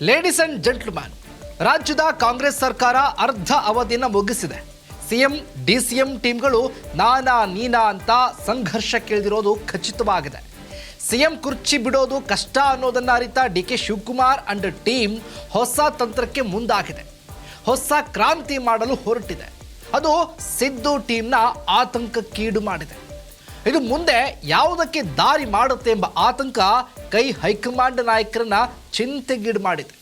Ladies and gentleman, ರಾಜ್ಯದ ಕಾಂಗ್ರೆಸ್ ಸರ್ಕಾರ ಅರ್ಧ ಅವಧಿನ ಮುಗಿಸಿದೆ. ಸಿಎಂ ಡಿಸಿಎಂ ಟೀಮ್ಗಳು ನಾನಾ ನೀನಾ ಅಂತ ಸಂಘರ್ಷಕ್ಕಿಳಿದಿರೋದು ಖಚಿತವಾಗಿದೆ. ಸಿಎಂ ಕುರ್ಚಿ ಬಿಡೋದು ಕಷ್ಟ ಅನ್ನೋದನ್ನ ಅರಿತ ಡಿಕೆ ಶಿವಕುಮಾರ್ ಅಂಡ್ ಟೀಮ್ ಹೊಸ ತಂತ್ರಕ್ಕೆ ಮುಂದಾಗಿದೆ. ಹೊಸ ಕ್ರಾಂತಿ ಮಾಡಲು ಹೊರಟಿದೆ. ಅದು ಸಿದ್ದು ಟೀಮ್ನ ಆತಂಕಕ್ಕೀಡು ಮಾಡಿದೆ. ಇದು ಮುಂದೆ ಯಾವುದಕ್ಕೆ ದಾರಿ ಮಾಡುತ್ತೆ ಎಂಬ ಆತಂಕ ಕೈ ಹೈಕಮಾಂಡ್ ನಾಯಕರನ್ನ ಚಿಂತೆಗೀಡು ಮಾಡಿದೆ.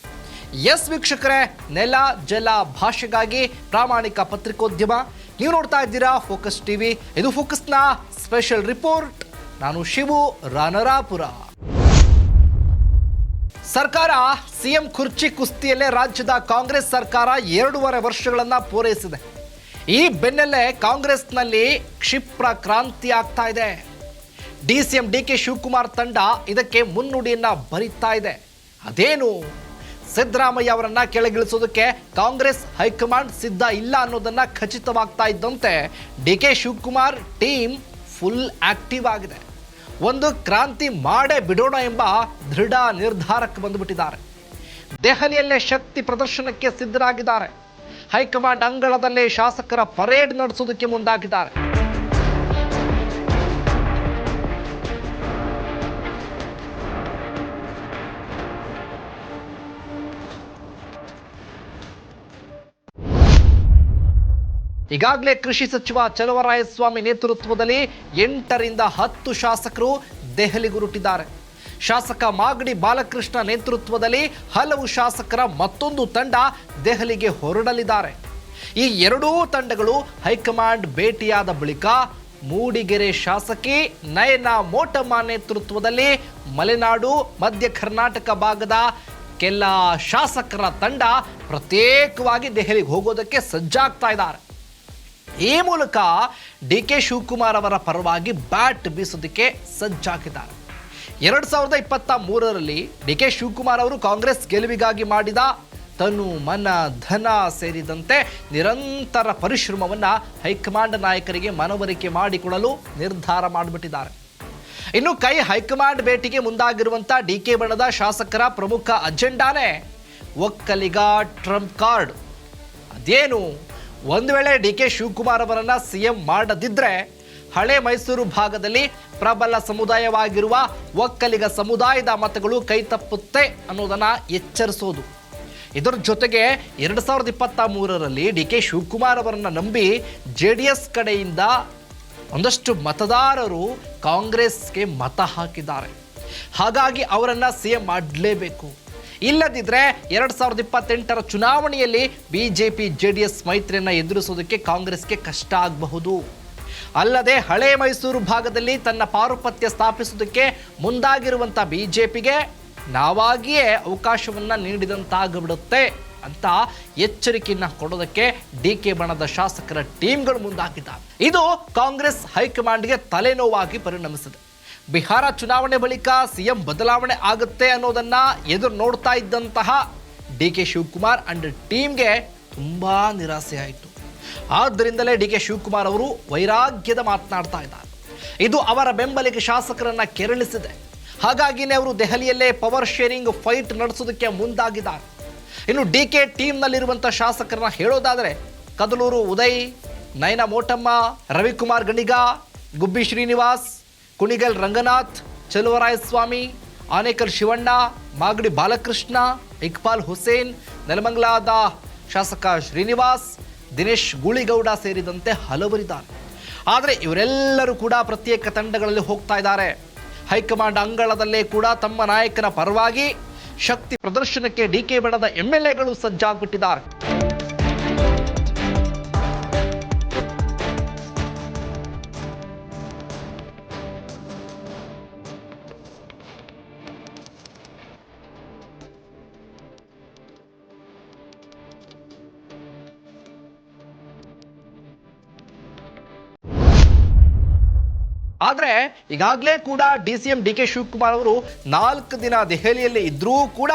ಎಸ್ ವೀಕ್ಷಕರೇ, ನೆಲ ಜಲ ಭಾಷೆಗಾಗಿ ಪ್ರಾಮಾಣಿಕ ಪತ್ರಿಕೋದ್ಯಮ. ನೀವು ನೋಡ್ತಾ ಇದ್ದೀರಾ ಫೋಕಸ್ ಟಿವಿ. ಇದು ಫೋಕಸ್ನ ಸ್ಪೆಷಲ್ ರಿಪೋರ್ಟ್. ನಾನು ಶಿವು ರಾನರಾಪುರ. ಸರ್ಕಾರ ಸಿಎಂ ಕುರ್ಚಿ ಕುಸ್ತಿಯಲ್ಲೇ ರಾಜ್ಯದ ಕಾಂಗ್ರೆಸ್ ಸರ್ಕಾರ 2.5 ವರ್ಷಗಳನ್ನ ಪೂರೈಸಿದೆ. ಈ ಬೆನ್ನಲ್ಲೇ ಕಾಂಗ್ರೆಸ್ನಲ್ಲಿ ಕ್ಷಿಪ್ರ ಕ್ರಾಂತಿ ಆಗ್ತಾ ಇದೆ. ಡಿಸಿಎಂ ಡಿಕೆ ಶಿವಕುಮಾರ್ ತಂಡ ಇದಕ್ಕೆ ಮುನ್ನುಡಿಯನ್ನ ಬರೀತಾ ಇದೆ. ಅದೇನು? ಸಿದ್ದರಾಮಯ್ಯ ಅವರನ್ನ ಕೆಳಗಿಳಿಸೋದಕ್ಕೆ ಕಾಂಗ್ರೆಸ್ ಹೈಕಮಾಂಡ್ ಸಿದ್ಧ ಇಲ್ಲ ಅನ್ನೋದನ್ನ ಖಚಿತವಾಗ್ತಾ ಇದ್ದಂತೆ DK Shivakumar team full active ಆಗಿದೆ. ಒಂದು ಕ್ರಾಂತಿ ಮಾಡೇ ಬಿಡೋಣ ಎಂಬ ದೃಢ ನಿರ್ಧಾರಕ್ಕೆ ಬಂದುಬಿಟ್ಟಿದ್ದಾರೆ. ದೆಹಲಿಯಲ್ಲೇ ಶಕ್ತಿ ಪ್ರದರ್ಶನಕ್ಕೆ ಸಿದ್ಧರಾಗಿದ್ದಾರೆ. ಹೈಕಮಾಂಡ್ ಅಂಗಳದಲ್ಲೇ ಶಾಸಕರ ಪರೇಡ್ ನಡೆಸೋದಕ್ಕೆ ಮುಂದಾಗಿದ್ದಾರೆ. ಈಗಾಗಲೇ ಕೃಷಿ ಸಚಿವ ಚಲುವರಾಯಸ್ವಾಮಿ ನೇತೃತ್ವದಲ್ಲಿ 8 ರಿಂದ 10 ಶಾಸಕರು ದೆಹಲಿಗುರುಟಿದ್ದಾರೆ. ಶಾಸಕ ಮಾಗಡಿ ಬಾಲಕೃಷ್ಣ ನೇತೃತ್ವದಲ್ಲಿ ಹಲವು ಶಾಸಕರ ಮತ್ತೊಂದು ತಂಡ ದೆಹಲಿಗೆ ಹೊರಡಲಿದ್ದಾರೆ. ಈ ಎರಡೂ ತಂಡಗಳು ಹೈಕಮಾಂಡ್ ಭೇಟಿಯಾದ ಬಳಿಕ ಮೂಡಿಗೆರೆ ಶಾಸಕಿ ನಯನ ಮೋಟಮ್ಮ ನೇತೃತ್ವದಲ್ಲಿ ಮಲೆನಾಡು ಮಧ್ಯ ಕರ್ನಾಟಕ ಭಾಗದ ಕೆಲ ಶಾಸಕರ ತಂಡ ಪ್ರತ್ಯೇಕವಾಗಿ ದೆಹಲಿಗೆ ಹೋಗೋದಕ್ಕೆ ಸಜ್ಜಾಗ್ತಾ ಇದ್ದಾರೆ. ಈ ಮೂಲಕ ಡಿಕೆ ಶಿವಕುಮಾರ್ ಅವರ ಪರವಾಗಿ ಬ್ಯಾಟ್ ಬೀಸೋದಕ್ಕೆ ಸಜ್ಜಾಗಿದ್ದಾರೆ. 2023ರಲ್ಲಿ ಡಿಕೆ ಶಿವಕುಮಾರ್ ಅವರು ಕಾಂಗ್ರೆಸ್ ಗೆಲುವಿಗಾಗಿ ಮಾಡಿದ ತನು ಮನ ಧನ ಸೇರಿದಂತೆ ನಿರಂತರ ಪರಿಶ್ರಮವನ್ನು ಹೈಕಮಾಂಡ್ ನಾಯಕರಿಗೆ ಮನವರಿಕೆ ಮಾಡಿಕೊಡಲು ನಿರ್ಧಾರ ಮಾಡಿಬಿಟ್ಟಿದ್ದಾರೆ. ಇನ್ನು ಕೈ ಹೈಕಮಾಂಡ್ ಭೇಟಿಗೆ ಮುಂದಾಗಿರುವಂಥ ಡಿಕೆ ಬಣದ ಶಾಸಕರ ಪ್ರಮುಖ ಅಜೆಂಡಾನೇ ಒಕ್ಕಲಿಗ ಟ್ರಂಪ್ ಕಾರ್ಡ್. ಅದೇನು? ಒಂದು ವೇಳೆ ಡಿಕೆ ಶಿವಕುಮಾರ್ ಅವರನ್ನ ಸಿಎಂ ಮಾಡದಿದ್ರೆ ಹಳೆ ಮೈಸೂರು ಭಾಗದಲ್ಲಿ ಪ್ರಬಲ ಸಮುದಾಯವಾಗಿರುವ ಒಕ್ಕಲಿಗ ಸಮುದಾಯದ ಮತಗಳು ಕೈತಪ್ಪುತ್ತೆ ಅನ್ನೋದನ್ನ ಎಚ್ಚರಿಸೋದು. ಇದರ ಜೊತೆಗೆ 2023ರಲ್ಲಿ ಡಿಕೆ ಶಿವಕುಮಾರ್ ಅವರನ್ನ ನಂಬಿ JDS ಕಡೆಯಿಂದ ಒಂದಷ್ಟು ಮತದಾರರು ಕಾಂಗ್ರೆಸ್ಗೆ ಮತ ಹಾಕಿದ್ದಾರೆ. ಹಾಗಾಗಿ ಅವರನ್ನ ಸಿಎಂ ಮಾಡಲೇಬೇಕು. ಇಲ್ಲದಿದ್ದರೆ 2028ರ ಚುನಾವಣೆಯಲ್ಲಿ ಬಿಜೆಪಿ JDS ಮೈತ್ರಿಯನ್ನು ಎದುರಿಸೋದಕ್ಕೆ ಕಾಂಗ್ರೆಸ್ಗೆ ಕಷ್ಟ ಆಗಬಹುದು. ಅಲ್ಲದೆ ಹಳೆ ಮೈಸೂರು ಭಾಗದಲ್ಲಿ ತನ್ನ ಪಾರುಪತ್ಯ ಸ್ಥಾಪಿಸೋದಕ್ಕೆ ಮುಂದಾಗಿರುವಂಥ ಬಿಜೆಪಿಗೆ ನಾವಾಗಿಯೇ ಅವಕಾಶವನ್ನು ನೀಡಿದಂತಾಗಿಬಿಡುತ್ತೆ ಅಂತ ಎಚ್ಚರಿಕೆಯನ್ನು ಕೊಡೋದಕ್ಕೆ ಡಿಕೆ ಬಣದ ಶಾಸಕರ ಟೀಮ್ಗಳು ಮುಂದಾಗಿದ್ದಾರೆ. ಇದು ಕಾಂಗ್ರೆಸ್ ಹೈಕಮಾಂಡ್ಗೆ ತಲೆನೋವಾಗಿ ಪರಿಣಮಿಸಿದೆ. ಬಿಹಾರ ಚುನಾವಣೆ ಬಳಿಕ ಸಿಎಂ ಬದಲಾವಣೆ ಆಗುತ್ತೆ ಅನ್ನೋದನ್ನ ಎದುರು ನೋಡ್ತಾ ಇದ್ದಂತಹ ಡಿಕೆ ಶಿವಕುಮಾರ್ ಅಂಡ್ ಟೀಮ್ಗೆ ತುಂಬಾ ನಿರಾಸೆ ಆಯಿತು. ಆದ್ದರಿಂದಲೇ ಡಿಕೆ ಶಿವಕುಮಾರ್ ಅವರು ವೈರಾಗ್ಯದ ಮಾತನಾಡ್ತಾ ಇದ್ದಾರೆ. ಇದು ಅವರ ಬೆಂಬಲಿಗ ಶಾಸಕರನ್ನ ಕೆರಳಿಸಿದೆ. ಹಾಗಾಗಿನೇ ಅವರು ದೆಹಲಿಯಲ್ಲೇ ಪವರ್ ಶೇರಿಂಗ್ ಫೈಟ್ ನಡೆಸೋದಕ್ಕೆ ಮುಂದಾಗಿದ್ದಾರೆ. ಇನ್ನು ಡಿಕೆ ಟೀಮ್ನಲ್ಲಿರುವಂಥ ಶಾಸಕರನ್ನ ಹೇಳೋದಾದರೆ ಕದಲೂರು ಉದಯ್, ನಯನ ಮೋಟಮ್ಮ, ರವಿಕುಮಾರ್ ಗಣಿಗ, ಗುಬ್ಬಿ ಶ್ರೀನಿವಾಸ್, ಕುಣಿಗಲ್ ರಂಗನಾಥ್, ಚಲುವರಾಯಸ್ವಾಮಿ, ಆನೇಕಲ್ ಶಿವಣ್ಣ, ಮಾಗಡಿ ಬಾಲಕೃಷ್ಣ, ಇಕ್ಬಾಲ್ ಹುಸೇನ್, ನೆಲಮಂಗಲದ ಶಾಸಕ ಶ್ರೀನಿವಾಸ್, ದಿನೇಶ್ ಗೂಳಿಗೌಡ ಸೇರಿದಂತೆ ಹಲವರಿದ್ದಾರೆ. ಆದರೆ ಇವರೆಲ್ಲರೂ ಕೂಡ ಪ್ರತ್ಯೇಕ ತಂಡಗಳಲ್ಲಿ ಹೋಗ್ತಾ ಇದ್ದಾರೆ. ಹೈಕಮಾಂಡ್ ಅಂಗಳದಲ್ಲೇ ಕೂಡ ತಮ್ಮ ನಾಯಕನ ಪರವಾಗಿ ಶಕ್ತಿ ಪ್ರದರ್ಶನಕ್ಕೆ ಡಿಕೆ ಬಣದ MLAಗಳು ಸಜ್ಜಾಗ್ಬಿಟ್ಟಿದ್ದಾರೆ. ಆದರೆ ಈಗಾಗಲೇ ಕೂಡ DCM ಡಿಕೆ ಶಿವಕುಮಾರ್ ಅವರು 4 ದಿನ ದೆಹಲಿಯಲ್ಲಿ ಇದ್ರೂ ಕೂಡ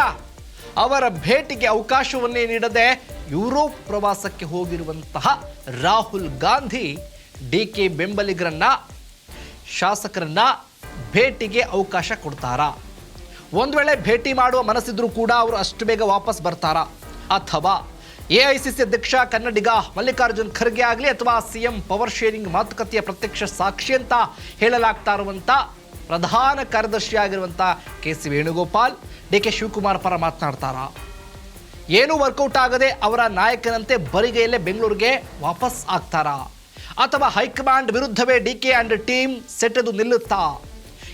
ಅವರ ಭೇಟಿಗೆ ಅವಕಾಶವನ್ನೇ ನೀಡದೆ ಯುರೋಪ್ ಪ್ರವಾಸಕ್ಕೆ ಹೋಗಿರುವಂತಹ ರಾಹುಲ್ ಗಾಂಧಿ ಡಿಕೆ ಬೆಂಬಲಿಗರನ್ನ ಶಾಸಕರನ್ನ ಭೇಟಿಗೆ ಅವಕಾಶ ಕೊಡ್ತಾರಾ? ಒಂದು ವೇಳೆ ಭೇಟಿ ಮಾಡುವ ಮನಸ್ಸಿದ್ರೂ ಕೂಡ ಅವರು ಅಷ್ಟು ಬೇಗ ವಾಪಸ್ ಬರ್ತಾರಾ? ಅಥವಾ ಎಐಸಿಸಿ ಅಧ್ಯಕ್ಷ ಕನ್ನಡಿಗ ಮಲ್ಲಿಕಾರ್ಜುನ್ ಖರ್ಗೆ ಆಗಲಿ ಅಥವಾ ಸಿಎಂ ಪವರ್ ಶೇರಿಂಗ್ ಮಾತುಕತೆಯ ಪ್ರತ್ಯಕ್ಷ ಸಾಕ್ಷಿ ಅಂತ ಹೇಳಲಾಗ್ತಾ ಇರುವಂಥ ಪ್ರಧಾನ ಕಾರ್ಯದರ್ಶಿಯಾಗಿರುವಂಥ ಕೆ.ಸಿ. ವೇಣುಗೋಪಾಲ್ ಡಿ.ಕೆ. ಶಿವಕುಮಾರ್ ಪರ ಮಾತನಾಡ್ತಾರಾ? ಏನೂ ವರ್ಕೌಟ್ ಆಗದೆ ಅವರ ನಾಯಕನಂತೆ ಬರಿಗೈಯಲ್ಲೇ ಬೆಂಗಳೂರಿಗೆ ವಾಪಸ್ ಆಗ್ತಾರಾ? ಅಥವಾ ಹೈಕಮಾಂಡ್ ವಿರುದ್ಧವೇ ಡಿ.ಕೆ. ಅಂಡ್ ಟೀಮ್ ಸೆಟೆದು ನಿಲ್ಲುತ್ತಾ?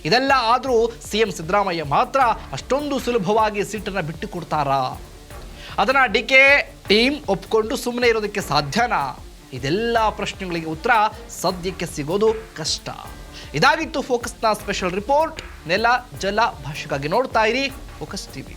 ಇದೆಲ್ಲ ಆದರೂ ಸಿಎಂ ಸಿದ್ದರಾಮಯ್ಯ ಮಾತ್ರ ಅಷ್ಟೊಂದು ಸುಲಭವಾಗಿ ಸೀಟನ್ನು ಬಿಟ್ಟು ಕೊಡ್ತಾರಾ? ಅದನ್ನು ಡಿ.ಕೆ. ಟೀಮ್ ಒಪ್ಕೊಂಡು ಸುಮ್ಮನೆ ಇರೋದಕ್ಕೆ ಸಾಧ್ಯನಾ? ಇದೆಲ್ಲ ಪ್ರಶ್ನೆಗಳಿಗೆ ಉತ್ತರ ಸದ್ಯಕ್ಕೆ ಸಿಗೋದು ಕಷ್ಟ. ಇದಾಗಿತ್ತು ಫೋಕಸ್ನ ಸ್ಪೆಷಲ್ ರಿಪೋರ್ಟ್. ನೆಲ ಜಲ ಭಾಷೆಗಾಗಿ ನೋಡ್ತಾ ಇರಿ ಫೋಕಸ್ ಟಿವಿ.